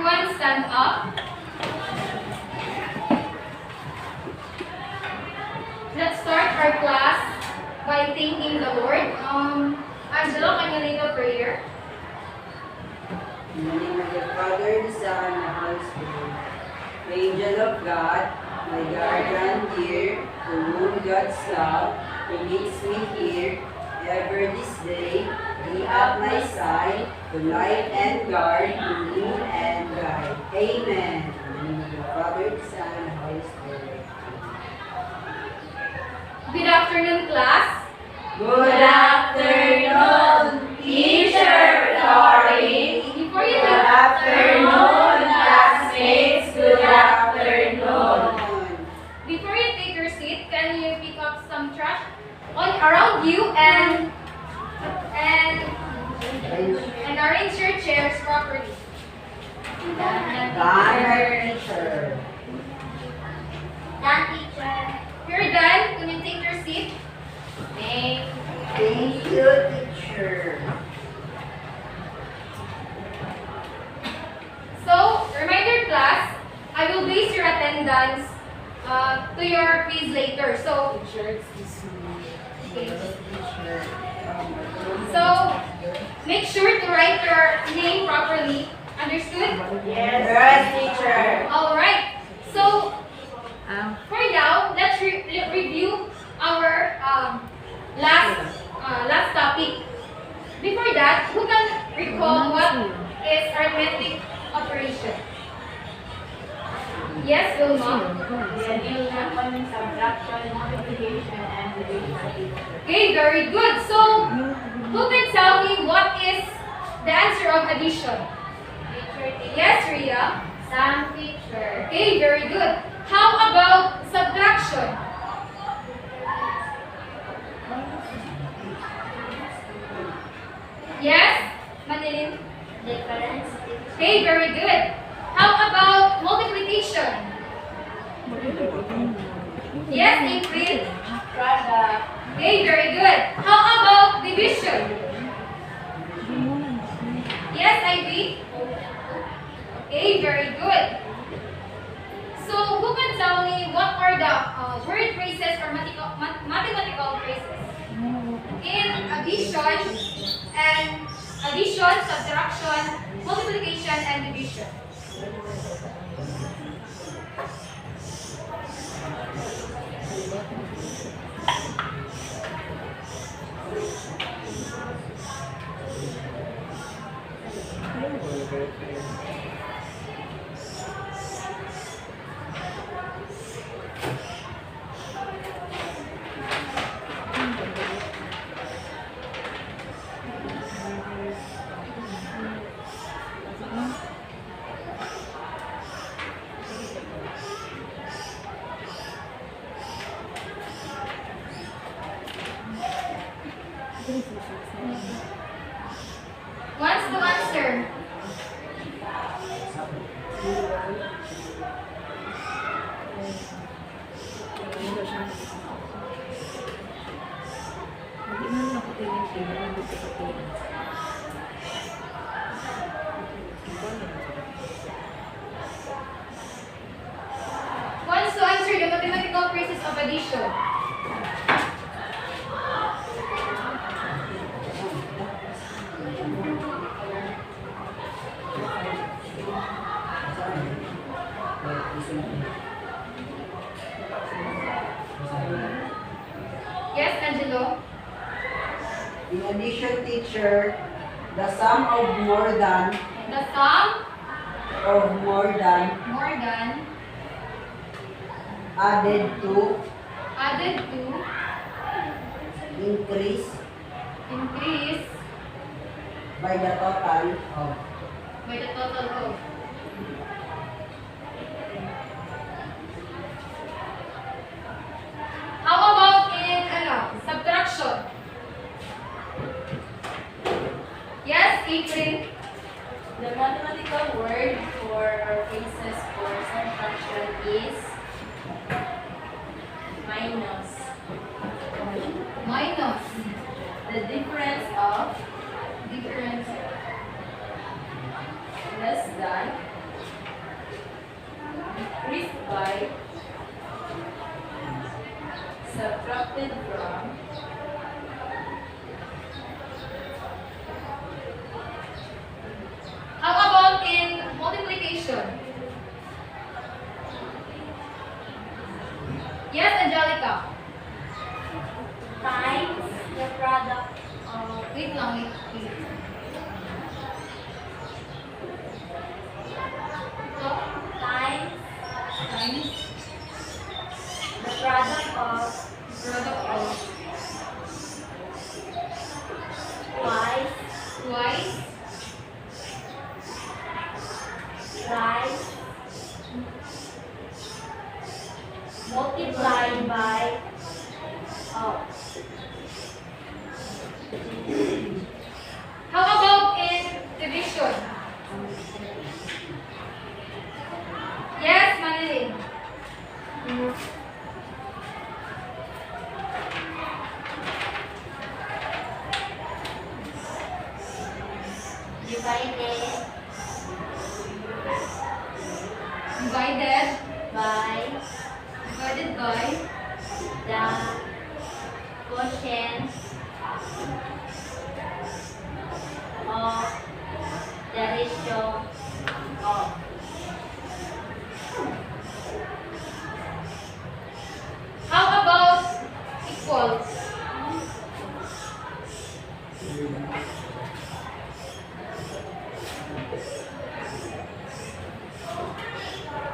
everyone stand up. Let's start our class by thanking the Lord. Angelo, can you lead the prayer? In the name of the Father, the Son, and the Holy Spirit. The angel of God, my guardian dear, to whom God's love permits me here, ever this day, be at my side, to light and guard, to lead and guide. Amen. In the name of the Father, the Son, and the Holy Spirit. Good afternoon, class. Good afternoon, Teacher Lori. Before you Good take afternoon, classmates. Good afternoon. Before you take your seat, can you pick up some trash on around you and arrange your chairs properly. Done, teacher. Done, teacher. You're done. Can you take your seat? Thank you, teacher. So, reminder class, I will base your attendance to your quiz later. So, okay. So, make sure to write your name properly. Understood? Yes, teacher. Alright. So, for now, let's review our last topic. Before that, who can recall what is arithmetic operation? Yes, Wilma? Addition, subtraction, multiplication, and division. Okay, very good. So, who can tell me what is the answer of addition? Yes, Ria? Some teacher. Okay, very good. How about subtraction? Yes, Manilin? Difference. Okay, very good. How about multiplication? Yes, April? Product. Okay, very good. How about division? Yes, Ivy? Okay, very good. So, who can tell me what are the word phrases or mathematical phrases? In addition, subtraction, multiplication, and division. What's the answer? What's to answer the mathematical phrases of addition? Yes, Angelo? In addition, teacher, the sum of more than The sum more than more than added to increase increase by the total of. by the total of. How about in subtraction? Yes, April? The mathematical word for phrases for subtraction is minus. Minus. The difference of Difference. less than multiply by oh, How about in division? Yes, Manilin. divided Divided. by Divided by. the quotient of the ratio of How about equals?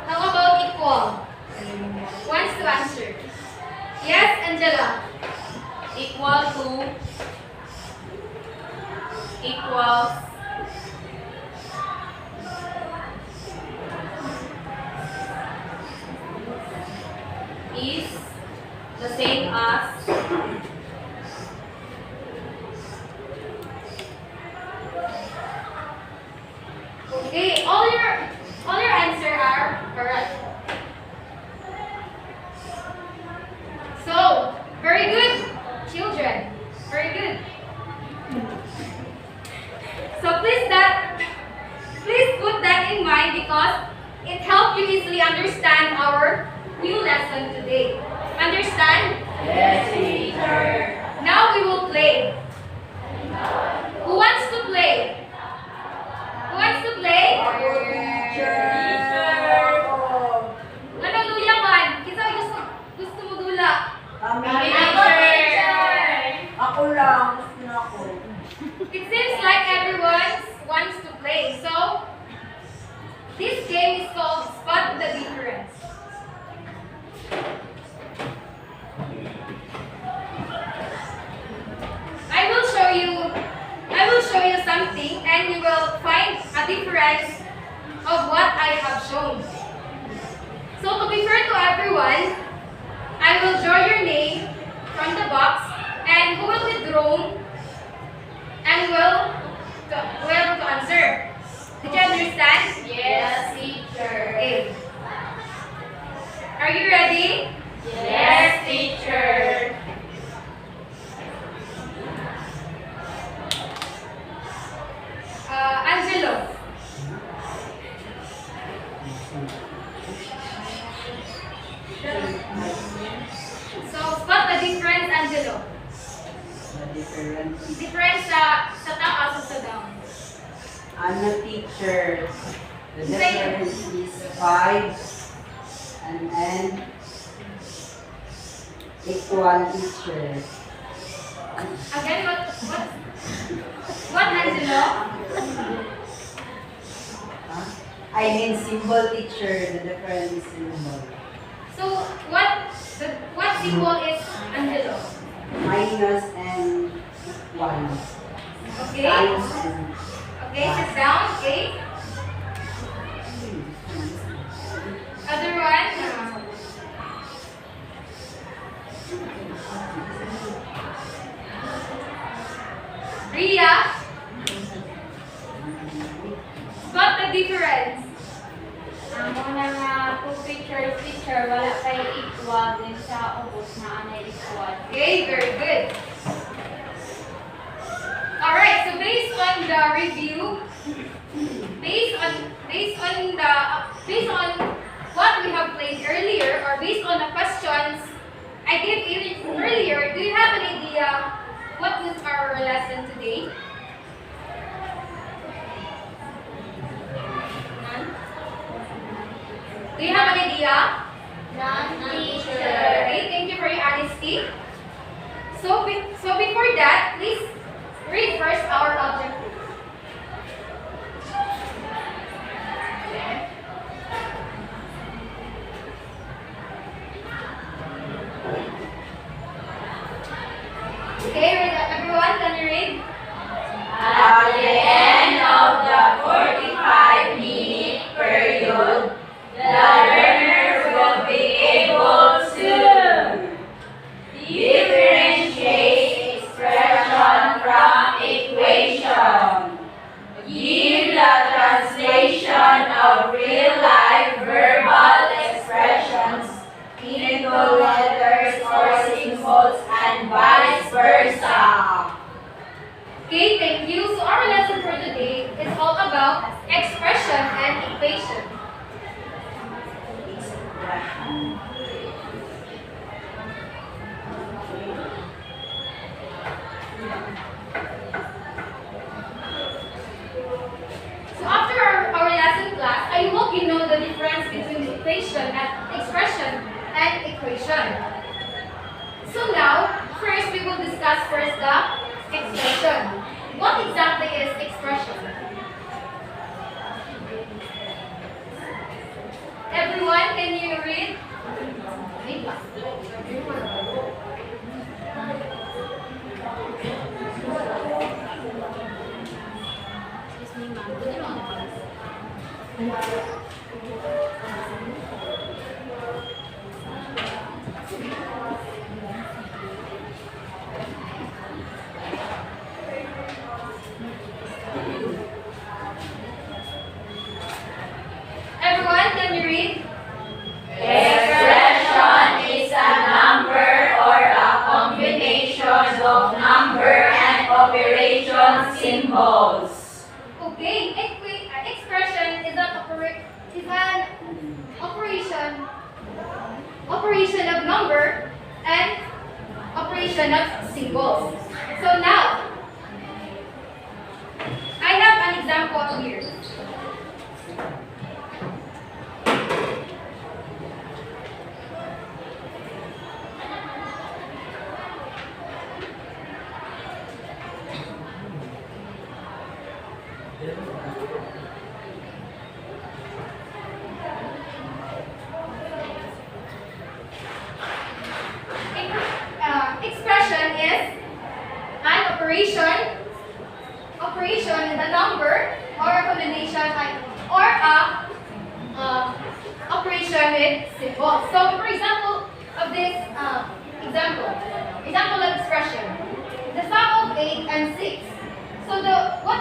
How about equal? Who wants to answer? Yes, Angela. equal to equals is the same as Okay, all your answer are correct. So, very good, children. Very good. So please put that in mind because it helped you easily understand our new lesson today. Understand? Yes, teacher. Now we will play. Who wants to play? Who wants to play? Ano luya man? Kisa gusto mo dula? Ako lang. Gusto na ako. It seems like everyone wants to play. So, this game is called Spot the Difference. I will show you something and you will find a difference of what I have shown. So to be fair to everyone, I will draw your name from the box and who will be drawn and will to answer. Did you understand? yes, teacher. Okay. Are you ready? Yes, teacher. Angelo. So, spot the difference, Angelo. The difference. Difference sa taas o sa down. I'm a teacher. The difference is 5 and then equal teacher. Again, what, Angelo? Huh? I mean symbol teacher. The difference is symbol. So, what symbol is Angelo? Minus and 1. Okay? Times and Okay, sit down, okay? Other one? Ria? Spot the difference. Ang una nga two pictures, teacher, wala kay equal din sa ubos na anay equal. Okay, very good. Alright, so based on the review, based on what we have played earlier, or based on the questions I gave you earlier, do you have an idea what was our lesson today? None? Do you have an idea? None, teacher. Okay, thank you for your honesty. So before that, please read first our objective. Okay, read everyone, can you read? At the end of the 45-minute period, about expression and equation. So after our lesson class, I hope you know the difference between the equation and expression and equation. So now, first we will discuss first the expression. What exactly is expression? Everyone, can you read? Everyone, can you read? Expression is a number or a combination of number and operation symbols. Okay, expression is an operation of number and operation of symbols. So now, I have an example here. Expression is an operation in the number or a combination or a operation with symbols. So for example of this example of expression, the sum of 8 and 6. So what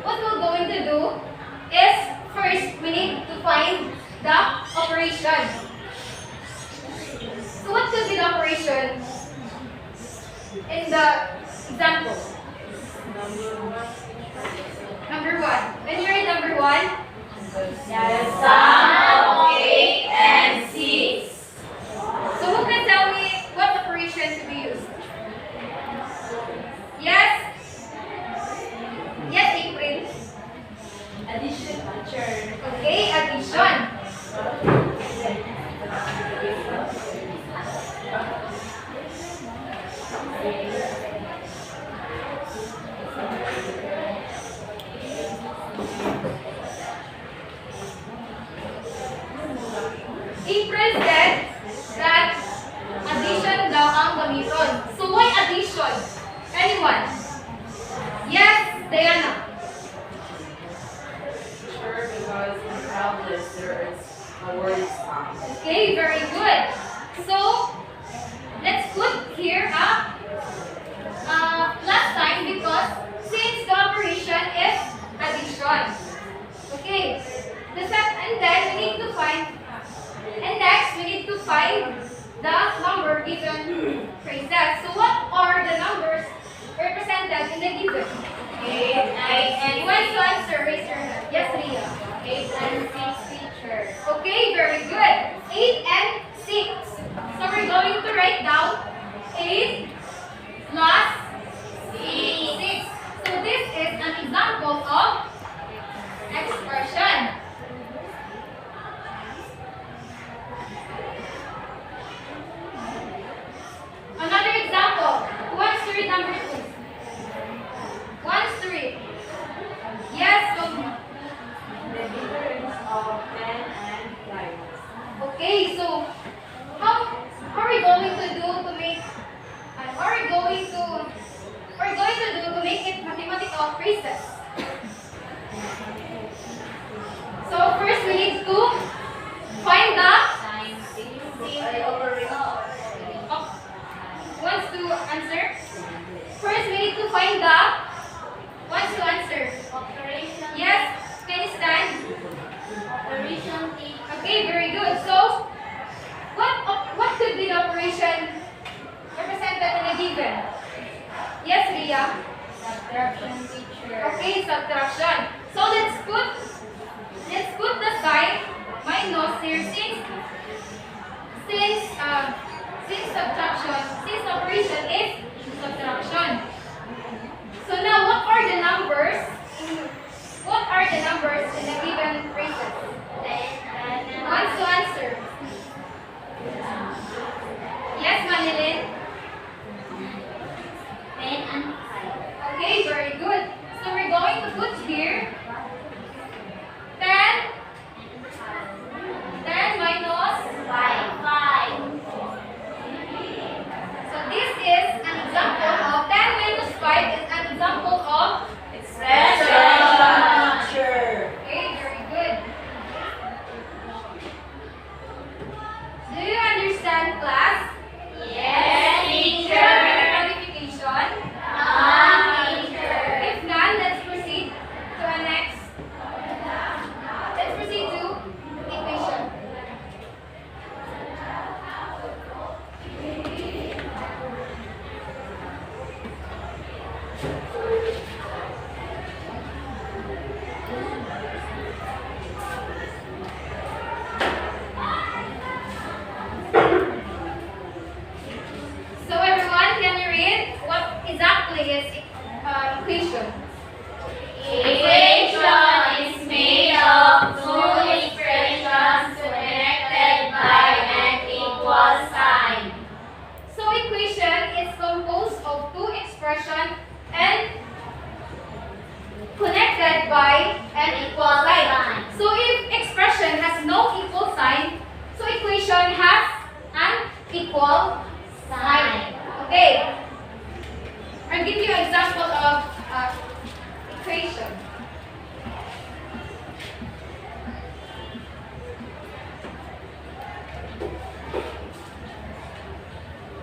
we're going to do is first we need to find the operation. So what could be the operation in the example? Number 1. When you read number 1, The sum of 8 and 6. so who can tell me what operation to be used? Yes? Yes, April. Addition, teacher. Okay, addition. April said that addition daw ang gamiton. So why addition? Anyone? Yes, Diana. Sure, because in tablets there is a word sound. Okay, very good. So let's put here last time because since the operation is addition. Okay. And then we need to find next we need to find the number given phrases. So what are the numbers represented in the given? 8, 9, and You want to answer, raise your hand. Yes, Ria. 8 and 6, teacher. Okay, very good. 8 and 6. So we're going to write down 8 plus 6. So this is an example of expression. Another example. Who wants to read number 2? Who wants to read? Yes, Sogma. The difference of 10 and 5. Okay, so how are we going to do to make to make it mathematical phrases? So first we need to find the wants to answer? First we need to find the wants to answer. Operation. Yes, can you stand? Operation T. Okay, very good. So what could be the operation represented in a given? Yes, Ria. Subtraction, teacher. Okay, subtraction. So let's operation is subtraction. So now, what are the numbers? What are the numbers in the given phrases? Who wants to answer? Yes, Manilin? 10 and 5. Okay, very good. So we're going to put here 10, 10 minus 5. So this is an example of 10 minus 5 is an example of Sure. okay, very good. Do you understand, class? Yes, Teacher. Qualification? If none, let's proceed to our next. Let's proceed to equation. So everyone, can you read what exactly is equation? Equation is made of two expressions connected by an equal sign. So equation is composed of two expressions and connected by an equal sign. So if expression has no equal sign, so equation has an equal sign. Okay. I'll give you an example of equation.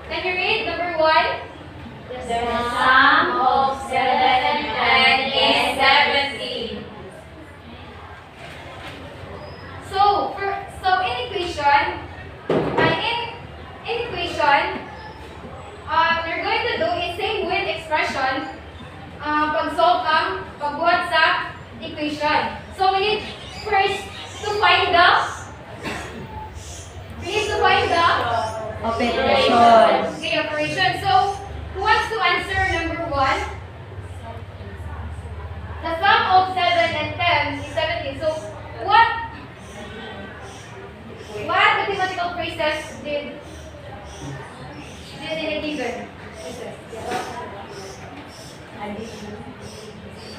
Can you read number 1? The sum of 7 and 10 is 17. So in equation, we're going to do is same with expression. Pag-solve pagbuhat sa equation. So we need first to find the operation. So who wants to answer number 1? The sum of 7 and 10 is 17. So what mathematical phrases did in a given?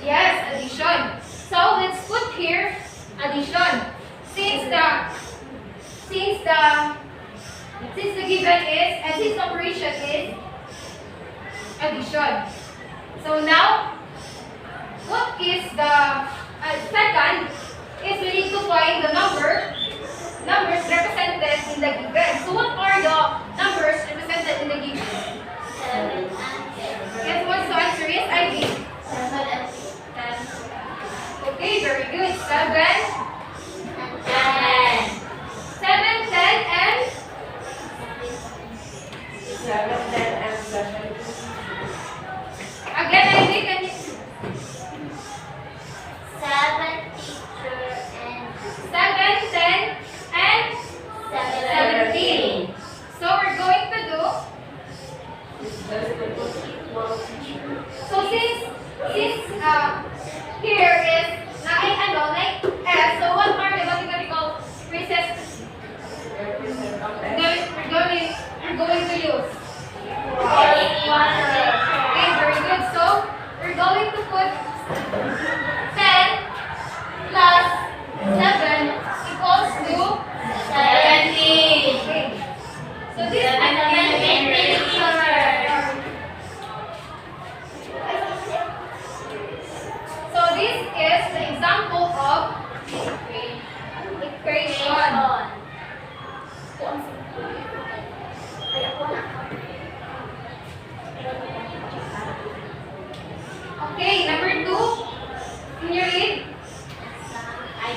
Yes, addition. So let's put here addition. Since the given is and since the operation is addition. So now what is the second is we need to find the numbers represented in the given. So what are the numbers represented in the given? 7 and 10. Yes, what's the answer? Yes, I did. 7 and 10. Okay, very good. 7, And 10. 7, 10, and 7, 10, and 7. again, I did. Can you? 7 teacher and 7, 10, and 17. So we're going to do. So since here is S, so what are the mathematical phrases that we're going to use? Okay, very good. So we're going to put 10 plus 7 equals to 17. okay. So this is so this is the example of equation. Okay, number 2. Can you read?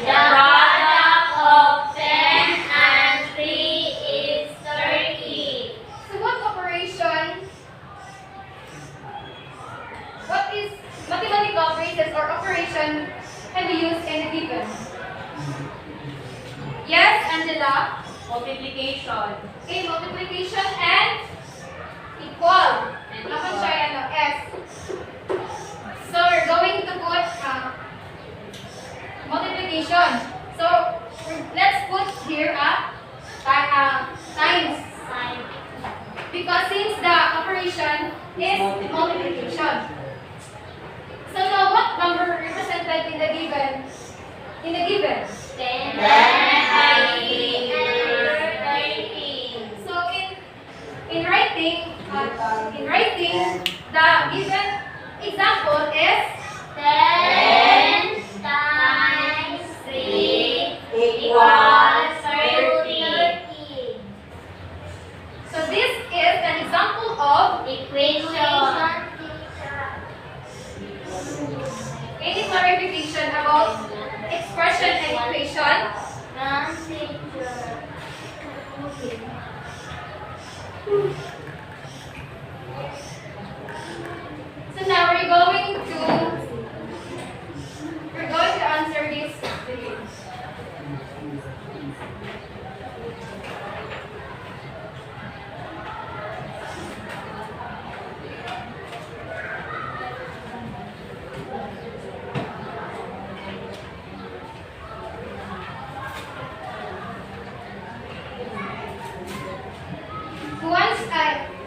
The product of 10 and 3 is 30. So what is mathematical phrases or operation can be used in a given? Yes, Angela? Multiplication. Okay, multiplication and equal. Dapat siya ano, S. So we're going to put multiplication. So let's put here times. Because since the operation is multiplication. So now what number represented in the given? In the given? 10, 13. 13. So in writing, the given example is 10 times 3 equals 30. so this is an example of Equation. any clarification about expression and equation. So now we're going to answer this.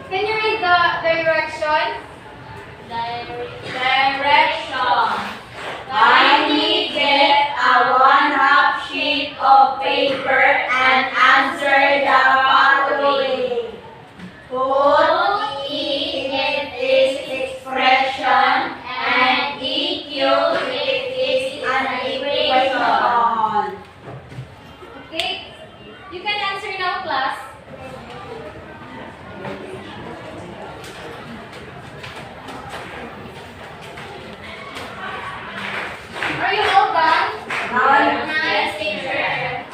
Can you read the direction? Direction. Kindly get a 1/2 sheet of paper and answer the following. Put E if it is expression and EQ if it is an equation. Okay. You can answer now, class. Are you all done? Yes, teacher.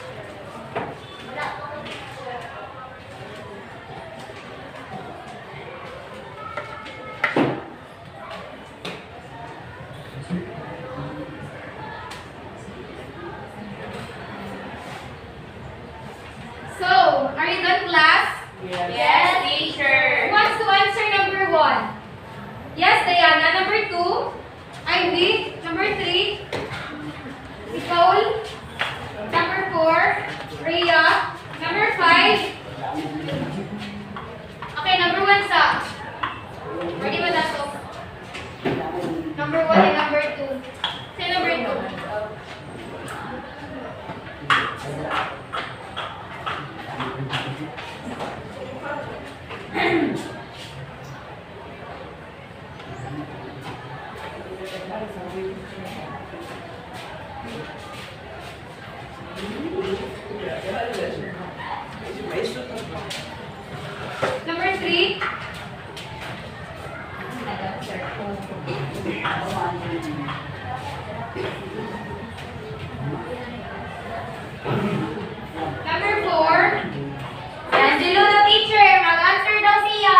So, are you done, class? Yes, teacher. Who wants to answer number 1? Yes, Diana. Number 2? Ivy. Number 3? Nicole. Number 4? Rhea. Number 5? Okay, number 1 sa. Ready ba na to? Number 1 and number 2. Say number 2. Number 3? Number 4? Angelo na teacher, mag-answer daw siya.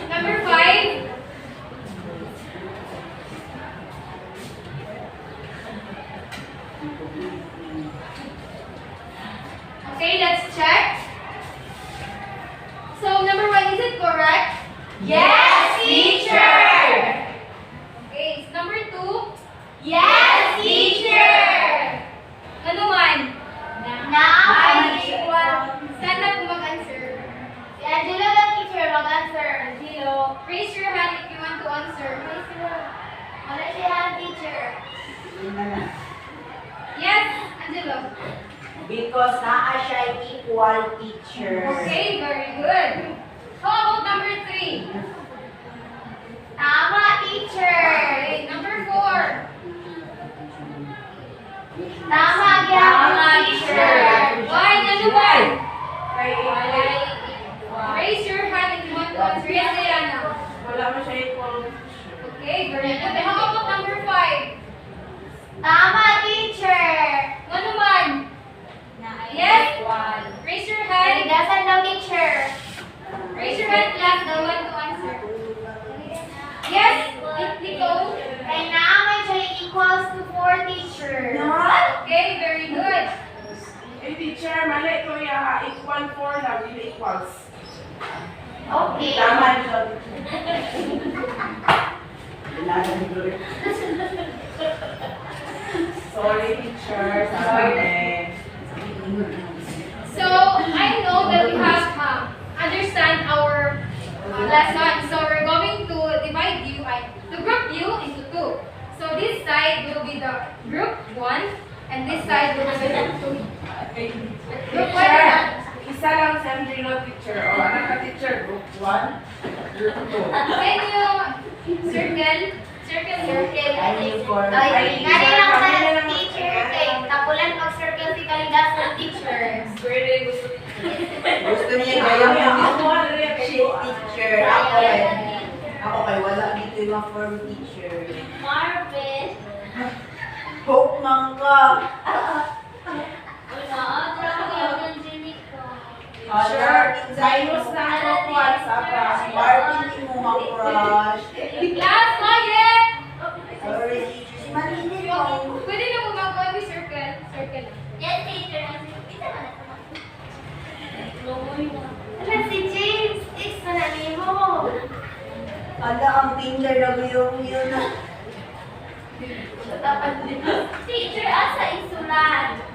Number 5? Okay, let's check. So, number 1, is it correct? Yes, teacher. Okay, is number 2? Yes, teacher. Ano man? Now, equal. Stand up kung mag-answer. Si Angelo na teacher, mag-answer. Angelo. Raise your hand if you want to answer. Wala siya, teacher. Yes, Angelo. Because naa siya equal, teacher. Okay, very good. How about number 3? Tama, teacher. Okay, number 4. Tama, gyapon, teacher. Why? Ano ba? Raise your hand if you want to answer. Yes, Diana. Wala mo siya equal. Okay, very good. How about number 5? Tama, teacher. Ano man? Yes? Raise your hand. Kaligasan daw, teacher. Raise your hand, class. The one to answer. Yes? Nicole? Kaya naman siya equals to 4, teacher. Okay, very good. teacher, mali ito ya. Equal 4 lang, hindi equals. Okay. Tama ito. Sorry, teacher. Sorry. So I know that we have understand our lesson. So we're going to divide you, to group you into two. So this side will be the group 1, and this side will be the group 2. Group 1 Teacher, isa lang sa MJ teacher. O, anak ka teacher, group 1, group 2. Can you circle? Circle. Ay, kanina sa teacher kay tapulan pag-circle si Kalidas sa teacher. Gusto niya gaya mo sheet teacher. Ako kay wala dito yung mga form teacher. Marvin. Hope man ka. Teacher, Zainos na ako po at sa Martin, di mo ma-crush. Class, quiet! Sorry, teacher. Si Malini mo. Pwede na gumagawa ni circle. Circle. Yes, teacher. Ala, si James. Isa na mo. Ala, ang finger na yung yun. Teacher, asa isulat?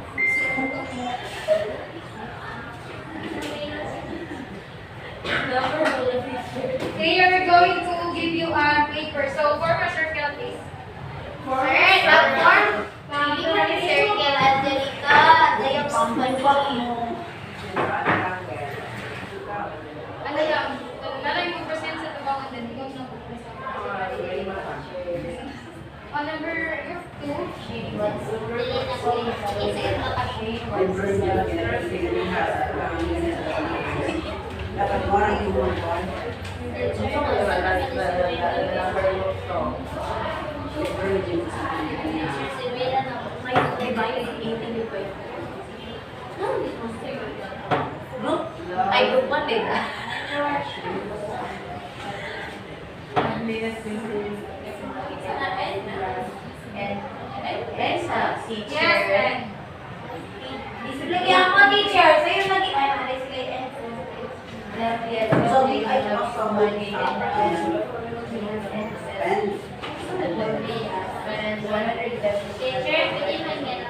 Okay, we're going to give you a paper. So, form a circle, please. Sir, form. Hindi mo ni circle, Angelica. Dayang Pang-bag mo. Ano lang? Lalay mo present sa tabangan din. Ikaw na on number 2. Dapat mo rin yung mga Ay, group 1 din. Yes, and Lagyan mo, teacher. Sa'yo lagi. Ay, display and So, di ay makasama Teacher, pwede man yan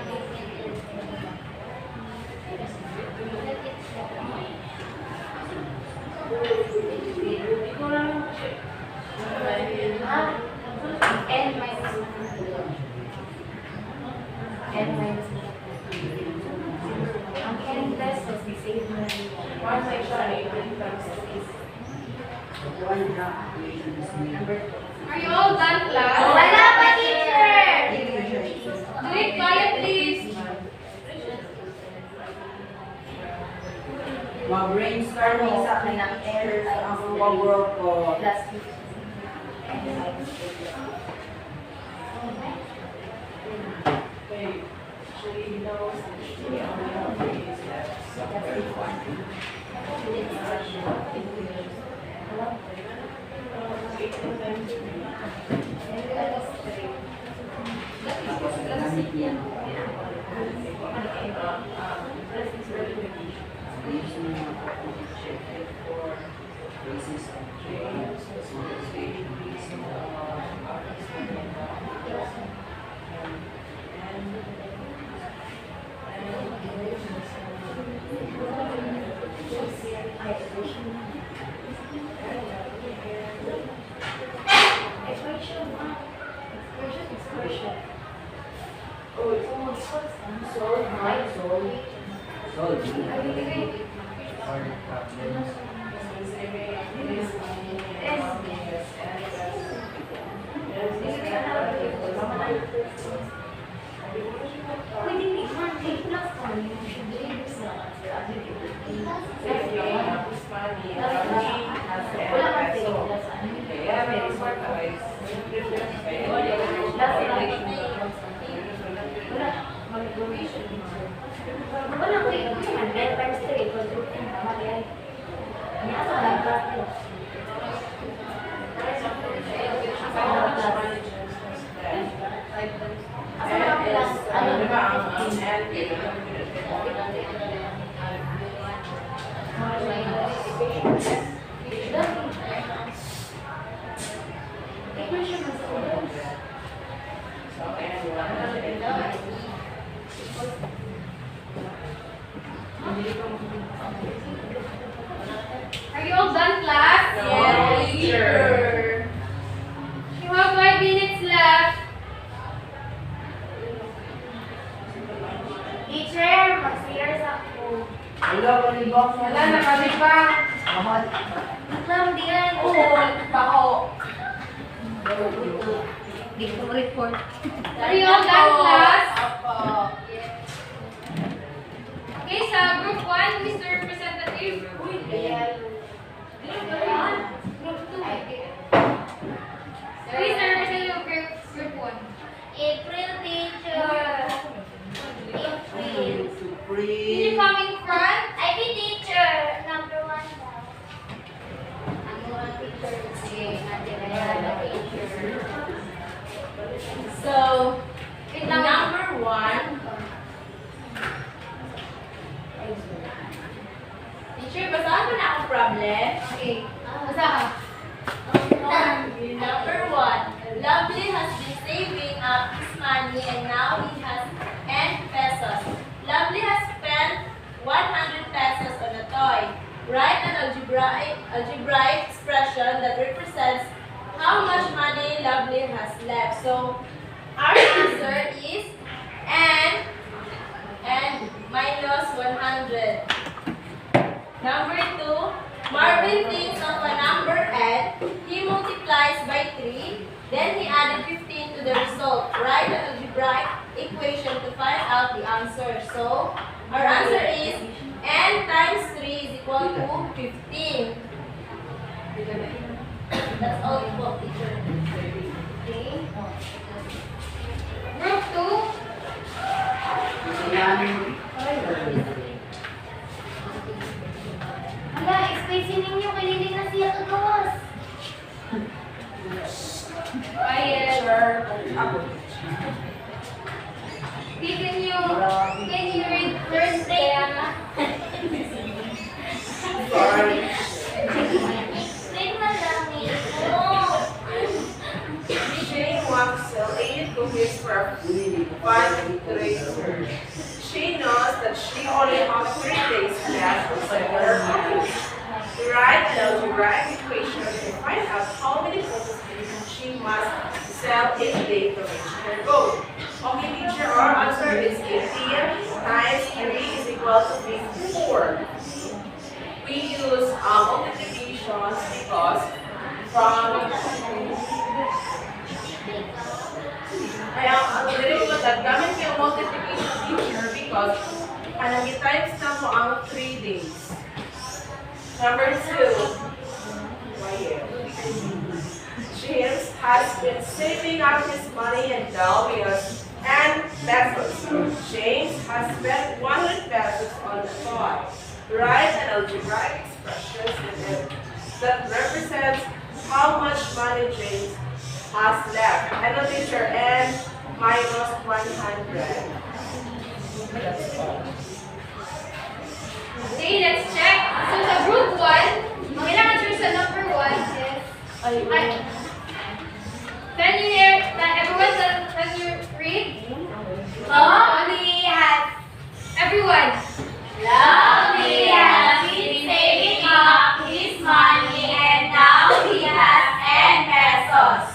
ang N minus N minus ang N plus is the same as One section, 18 times 6. number 2. are you all done, class? Wala pa, teacher! Do it quiet, please. Mag-brainstorming sa akin ng errors ang work ko. Plus Okay, actually, he knows that she only have 3 days left. So, oh, it's almost sold, my soul. Wala ko yung 100 times 3 equals to 10. Tama yan. Ano sa dapat yun? Asa na plus? Ano? Diba ang N? Are you all done, class? Yes, teacher. You have 5 minutes left. Teacher, mag-serious ako. Wala, kalibang. Wala, nakalibang. Ma'am, di na Oo, bako. Are you all done, class? Apo. Okay, sa group 1, Mr. Representative. Group 2. Please, Mr. Representative of group 1. April, teacher. April. Can you come in front? I be teacher. Number 1 daw. Number 1 teacher. Sige, natin na teacher. So, Wait lang. number 1. Teacher, basahan mo na akong problem. Okay. Basta ka. Number 1. Lovely has been saving up his money and now he has N pesos. Lovely has spent 100 pesos on a toy. Write an algebraic expression that represents how much money Lovely has left. So, our answer is N minus 100. Number 2, Marvin thinks of a number N. He multiplies by 3. Then he added 15 to the result. Write an algebraic equation to find out the answer. So, our answer is N times 3 is equal to 15. That's all equal, teacher. Okay. Group 2. Hala, explain ninyo. Kailangan na siya kagawas. Quiet. Ako. Can you read first? Kaya nga. Sorry. Explain mo lang eh. Jane walks late to his fun tracer. She knows that she only has 3 days left to sell her cookies. Write an algebraic equation to find out how many cookies she must sell each day to reach her goal. Okay, teacher, our answer is 18 times 3 is equal to 54. We use multiplications because from kaya ang dili ko that gamit yung multiplication teacher because kanang i-times na mo ang 3 days. Number 2. James has been saving up his money and now he has N pesos. James has spent 100 pesos on the toy. Write an algebraic expression that represents how much money James has left. Ano teacher? N minus 100. Okay, let's check. So sa group 1, ang ilang answer sa number 1 is... Can you hear that everyone can you read? Lovely has Everyone. Lovely has been saving up his money and now he has N pesos.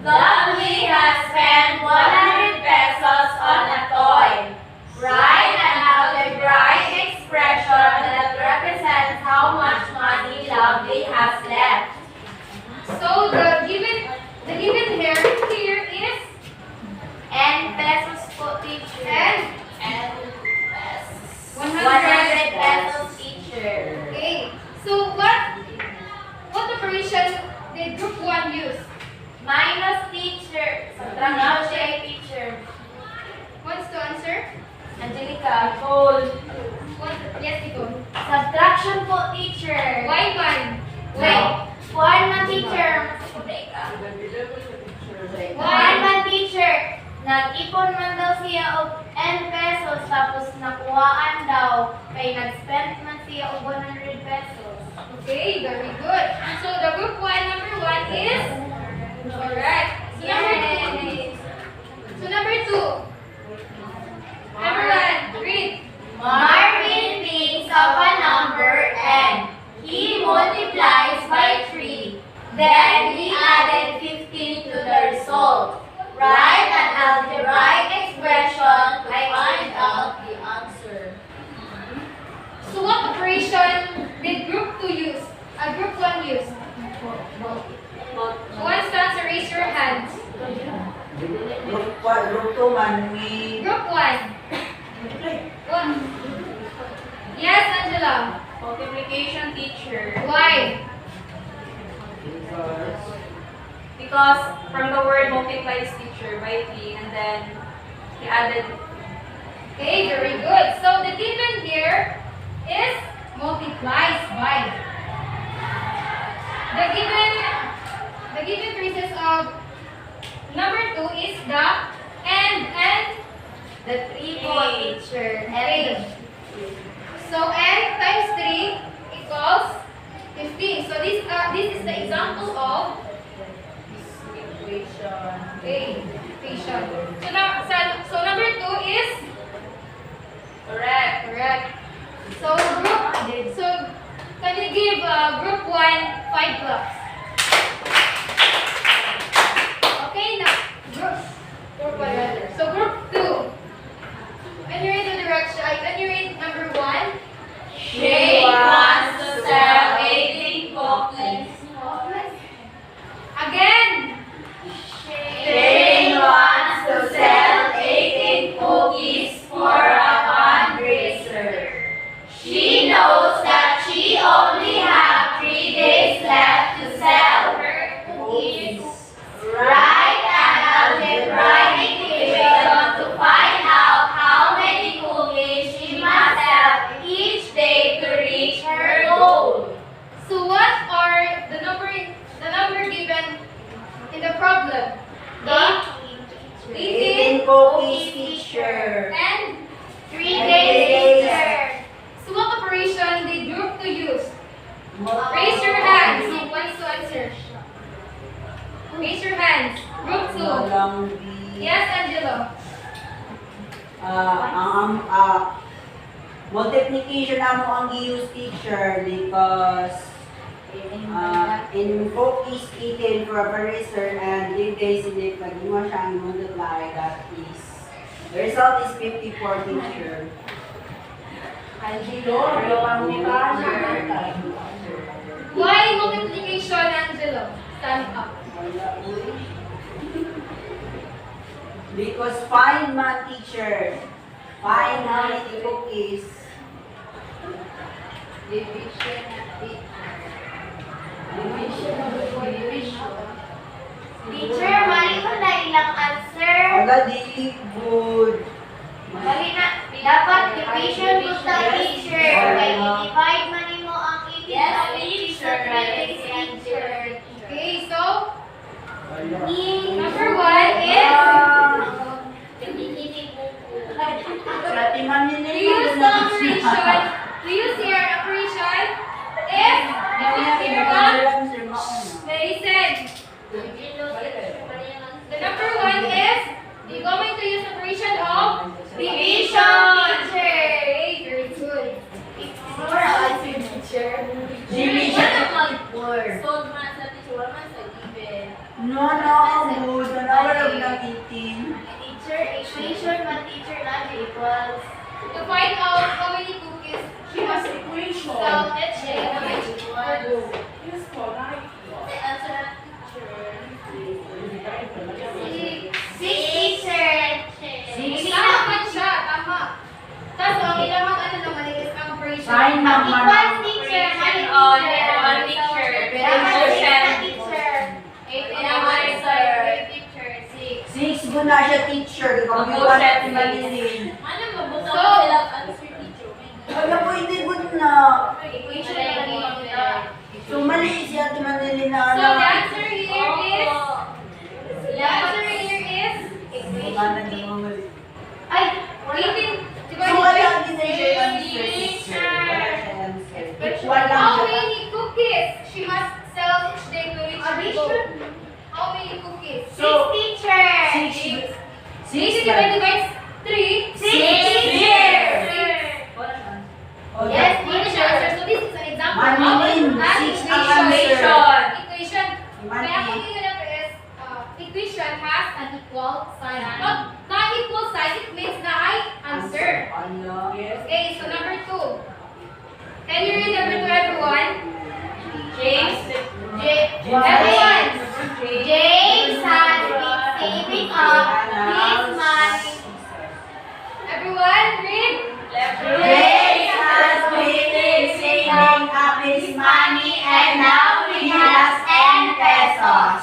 Lovely has spent 100 pesos on a toy. Write an algebraic expression that represents how much money Lovely has left. So the given here is N pesos po, teacher. N N pesos. 100 pesos, teacher. Okay. So what operation did group 1 use? Minus, teacher. Subtraction siya, teacher. Wants to answer? Angelica, goal. Yes, ito. Subtraction po, teacher. Why man? Wait. One man, teacher. One man, teacher. Nag-ipon man daw siya og N pesos tapos nakuhaan daw kay nag-spend man siya og 100 pesos. Okay, very good. So the group 1 number 1 is correct. So number 2. Group 2 man, may... Group 1. One. Yes, Angela. Multiplication teacher. Why? Because from the word multiply is teacher by T, and then he added. Okay, very good. So the given here is multiplies by. The given traces of number 2 is the and The triple teacher. okay. So n times 3 equals 15. So this is the example of equation. So number 2 is correct. So can you give group 1 5 claps? Okay, now group 1 rather. So group 2. Can you read the direction? Can you read number 1? She wants to sell 18 cookies. Again. Shane wants to sell 18 cookies for a fundraiser. She knows that she only has 3 days left to sell her cookies. Write an algebraic equation to find out how many cookies she must sell each day to reach her goal. So what are the number given in the problem? The 18 cookies, teacher. and 3 days later. so what operation did group 2 use? Raise your hands. Who wants to answer? Raise your hands. Group 2. Walang Yes, Angelo. multiplication na mo ang i-use, teacher, because in cookies eaten for a barista and 3 days in it, pag mo siyang multiply, that is, the result is 54, teacher. Why multiplication, Angelo? Stand up. Because find man, teacher. Find how many cookies. Teacher, mali ko na ilang answer. Wala, dili good. Mali na. Dapat division ko sa teacher. Kaya i-divide man mo ang 18 Yes, sa teacher. teacher. Okay, so In number 1 is Dati man yun to use the operation. To use your operation is listen. The number 1 is you're going to use operation of division, teacher. Okay, very good. Sold man sa teacher, wala man sa given. No, good. Wala lang 18. Teacher, equation man teacher na equals. To find out how many cookies she must sell each day. Kasi answer na teacher. Teacher. Tama man siya, tama. Tapos ang ilang ano naman is ang operation. Sign man. Equals teacher. Mali Oh, teacher. one teacher. Dapat Division. teacher. 8 Dapat answer. teacher. 6 6. good na siya, teacher. Ikaw yung Mag-go one set manilin. Ano mabuto So, ko sila answer teacher? Wala po, hindi good na. Equation na given. So, mali siya ito manilin na So ano. the answer here is Ano naman mali. ay 18 So, wala divided ang din siya yung answer, teacher. Wala siya answer. Equal by lang how siya. many cookies she must sell each day to reach her goal? Addition. How many cookies? Six teacher. 6 divided by 3. Teacher. Oh, Yes, what is your answer? So this is an example of Manilin, an 6 ang equation. answer. Equation. Kaya kung yun na is equation has an equal sign. Not equal sign, it means na ay answer. Ano? Okay, so number 2. Can you read number 2, everyone? James. Everyone. James has been saving up his money. Everyone, read. James has been saving up his money and now he has 10 pesos.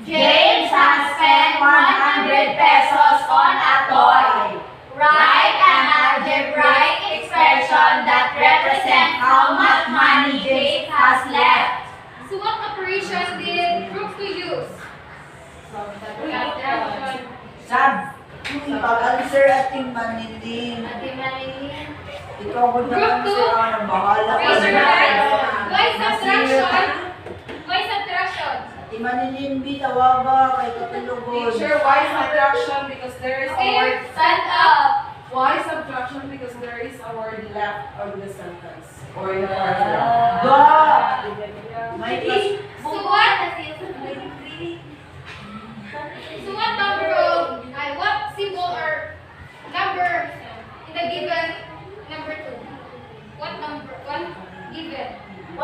James has spent 100 pesos on a toy. Write an algebraic expression that represents how much money James has left. So what operation did group 2 use? Sab, pag-answer ating manilin. Ikaw ko Group naman two. sir, ano, bahala ka Raise your na. hands. Why subtraction? Why subtraction? Ati manilin, bi, tawaga, kay katulugod. Teacher, why subtraction? Because there is a Okay, word. stand up. Why subtraction? Because there is a word left on the sentence or in the paragraph. Ba! May pas... So what? So what number of, what symbol or number in the given number 2? What number? One given. 100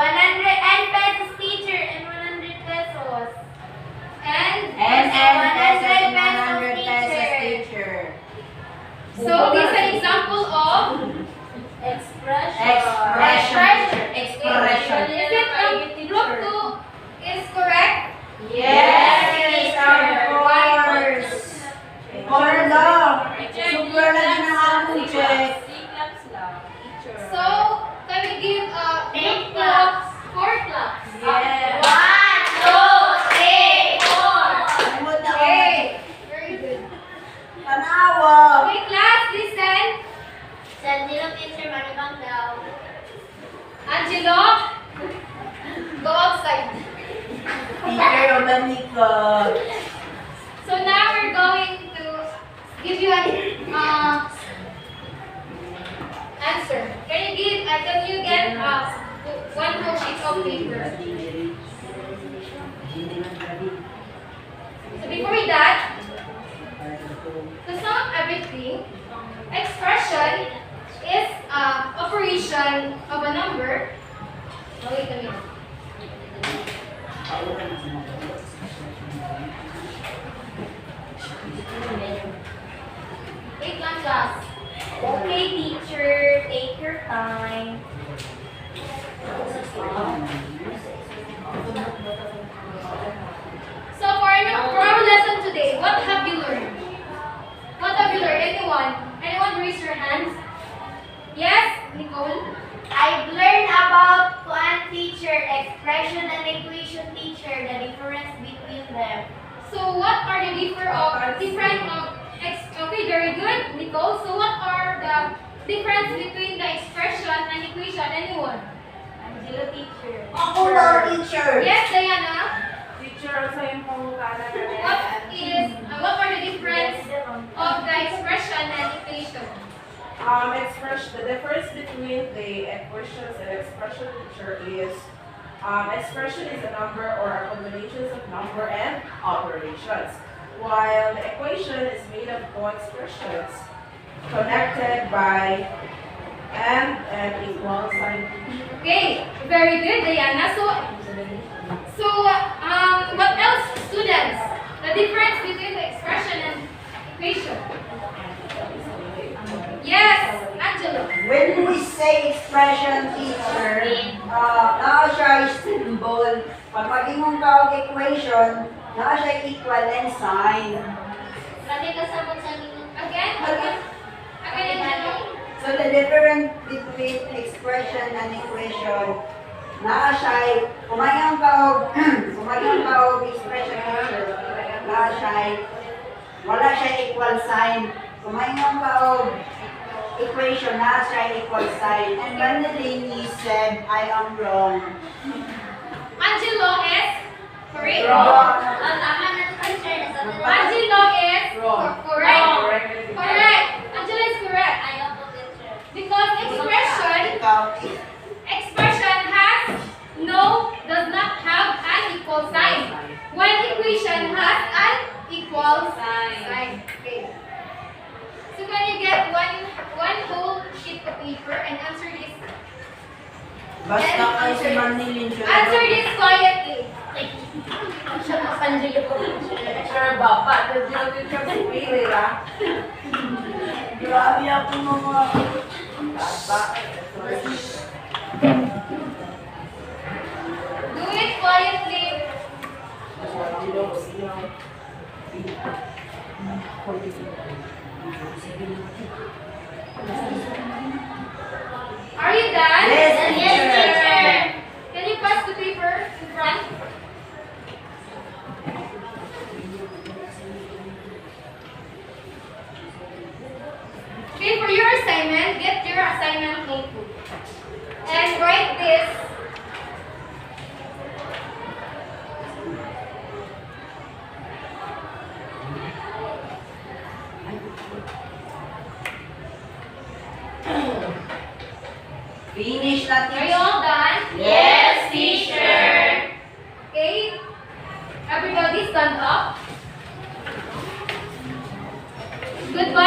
pesos teacher and 100 pesos. And 100 pesos teacher. so this is an example of Expression. is it group 2 is correct? Yes, of course. Corla. Super lang na akong check. So can we give group 2 4 claps? Yes. 1, 2, 3, 4. Limot na Okay, very good. Tanawa. Okay, class, listen. Sabi ng teacher, manibang daw. Angelo, go outside. Teacher, Omanika. So now we're going to give you an answer. Can you get one more sheet of paper? So before that, to sum up everything, expression is operation of a number. Oh, wait a minute. Wait lang, class. Okay, teacher, take your time. So for our lesson today, what have you learned? What have you learned? Anyone? Anyone raise your hands? Yes, Nicole? I've learned about one teacher, expression and equation teacher, the difference between them. So what are the okay, very good, Nicole. So what are the difference between the expression and equation? Anyone? Angelo teacher. Ako lang, teacher. Yes, Diana? Teacher, sa yung pangutana What are the difference of the expression and equation? The difference between the equations and expression teacher is expression is a number or a combination of number and operations, while the equation is made up of expressions connected by and equal sign. Okay, very good, Diana. So what else, students? The difference between the expression and equation. Yes, Angelo. When we say expression, teacher, naa siya symbol. Pag mag-ingong ka og equation, naa siya equal and sign. Lagi ka sa mga Again, Angelo. So the difference between expression and equation, naa siya, kumayang ka og expression, teacher, naa siya, wala siya equal sign. Kumayang ka og equation, naa siya equal sign. And Manilini said, I am wrong. Angelo is correct. Wrong. tama na teacher. Angelo is correct. Correct. Angelo is correct. Ayaw po teacher. Because expression does not have an equal sign. While equation has an equal sign. Okay. So can you get one whole sheet of paper and answer this? Basta kayo si Manilin siya. Answer this quietly. Siya ka kanjilo ko. Sure, Bapak. Nagdilagay ka sa pili, ha? Grabe ako mga bata. Do it quietly. Are you done? Yes, Yes, teacher. Can you pass the paper in front? Okay, for your assignment, get your assignment notebook. And write this. Finish na, Are you all done? Yes, teacher. Okay. Everybody stand up. Goodbye.